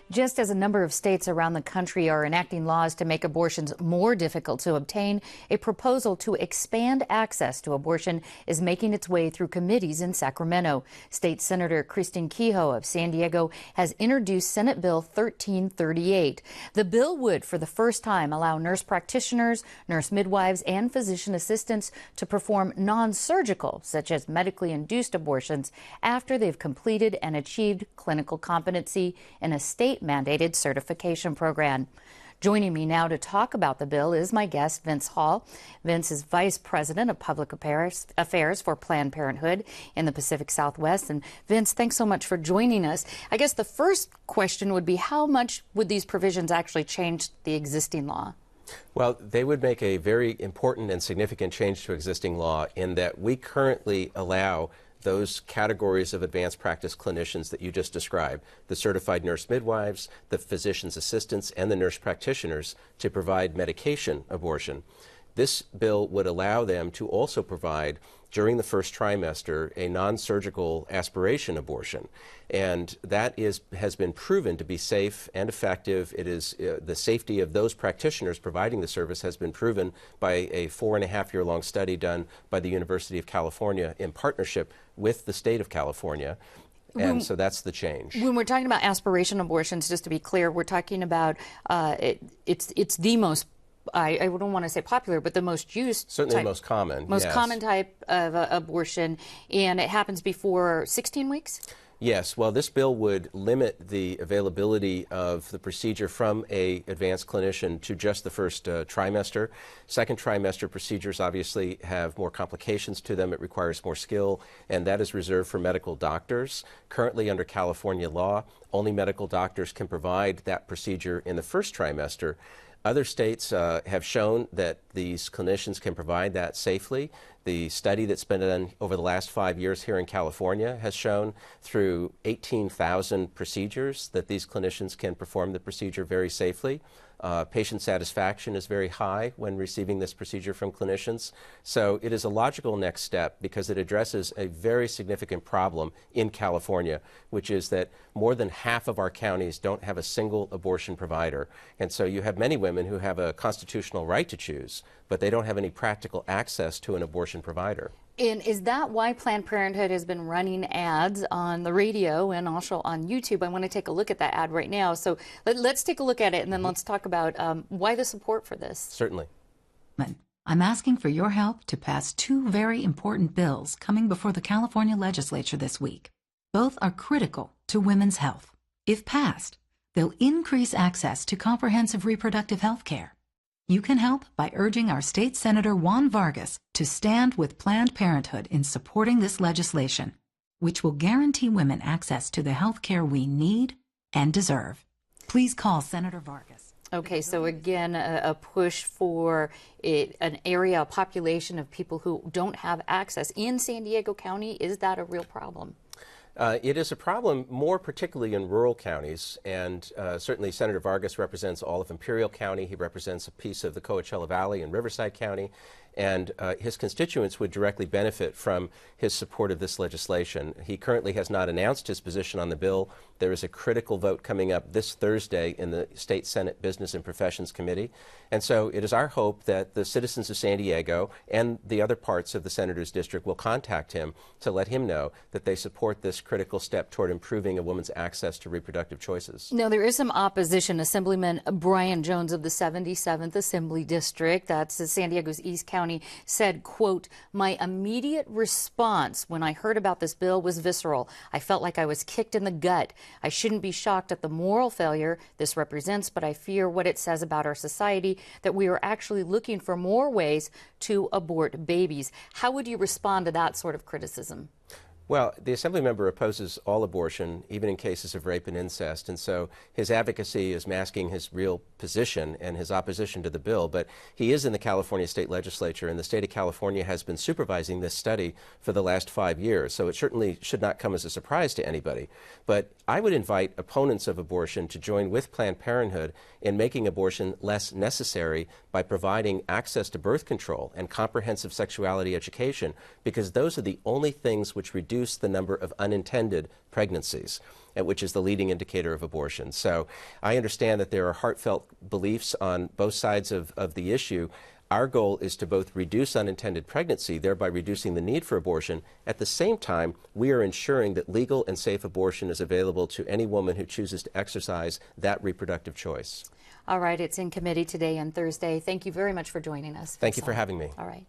Just as a number of states around the country are enacting laws to make abortions more difficult to obtain, a proposal to expand access to abortion is making its way through committees in Sacramento. State Senator Christine Kehoe of San Diego has introduced Senate Bill 1338. The bill would, for the first time, allow nurse practitioners, nurse midwives, and physician assistants to perform non-surgical, such as medically induced abortions, after they've completed and achieved clinical competency in a state-mandated certification program. Joining me now to talk about the bill is my guest, Vince Hall. Vince is Vice President of Public Affairs for Planned Parenthood in the Pacific Southwest. And Vince, thanks so much for joining us. I guess the first question would be, how much would these provisions actually change the existing law? Well, they would make a very important and significant change to existing law in that we currently allow those categories of advanced practice clinicians that you just described, the certified nurse midwives, the physician's assistants, and the nurse practitioners, to provide medication abortion. This bill would allow them to also provide, during the first trimester, a non-surgical aspiration abortion. And that has been proven to be safe and effective. It is the safety of those practitioners providing the service has been proven by a 4.5-year-long study done by the University of California in partnership with the state of California. And so that's the change. When we're talking about aspiration abortions, just to be clear, we're talking about it's the most, I don't want to say popular, but the most used certainly type, the most common. Most yes. common type of abortion, and it happens before 16 weeks? Yes. Well, this bill would limit the availability of the procedure from an advanced clinician to just the first trimester. Second trimester procedures obviously have more complications to them. It requires more skill, and that is reserved for medical doctors. Currently, under California law, only medical doctors can provide that procedure in the first trimester. Other states have shown that these clinicians can provide that safely. The study that's been done over the last 5 years here in California has shown through 18,000 procedures that these clinicians can perform the procedure very safely. Patient satisfaction is very high when receiving this procedure from clinicians. So it is a logical next step because it addresses a very significant problem in California, which is that more than half of our counties don't have a single abortion provider. And so you have many women who have a constitutional right to choose, but they don't have any practical access to an abortion provider. And is that why Planned Parenthood has been running ads on the radio and also on YouTube? I want to take a look at that ad right now. So let's take a look at it, and then let's talk about why the support for this. Certainly. I'm asking for your help to pass two very important bills coming before the California legislature this week. Both are critical to women's health. If passed, they'll increase access to comprehensive reproductive health care. You can help by urging our State Senator Juan Vargas to stand with Planned Parenthood in supporting this legislation, which will guarantee women access to the health care we need and deserve. Please call Senator Vargas. Okay, so again, a push for an area, a population of people who don't have access. In San Diego County, is that a real problem? It is a problem more particularly in rural counties, and certainly Senator Vargas represents all of Imperial County. He represents a piece of the Coachella Valley in Riverside County, and his constituents would directly benefit from his support of this legislation. He currently has not announced his position on the bill. There is a critical vote coming up this Thursday in the State Senate Business and Professions Committee, and so it is our hope that the citizens of San Diego and the other parts of the senator's district will contact him to let him know that they support this critical step toward improving a woman's access to reproductive choices. Now, there is some opposition. Assemblyman Brian Jones of the 77th Assembly District, that's San Diego's East County, said, quote, "My immediate response when I heard about this bill was visceral. I felt like I was kicked in the gut. I shouldn't be shocked at the moral failure this represents, but I fear what it says about our society, that we are actually looking for more ways to abort babies." How would you respond to that sort of criticism? Well, the Assembly member opposes all abortion, even in cases of rape and incest, and so his advocacy is masking his real position and his opposition to the bill. But he is in the California State Legislature, and the state of California has been supervising this study for the last 5 years, so it certainly should not come as a surprise to anybody. But I would invite opponents of abortion to join with Planned Parenthood in making abortion less necessary by providing access to birth control and comprehensive sexuality education, because those are the only things which reduce reduce the number of unintended pregnancies, which is the leading indicator of abortion. So I understand that there are heartfelt beliefs on both sides of the issue. Our goal is to both reduce unintended pregnancy, thereby reducing the need for abortion. At the same time, we are ensuring that legal and safe abortion is available to any woman who chooses to exercise that reproductive choice. All right, it's in committee today and Thursday. Thank you very much for joining us. Thank you for having me. All right.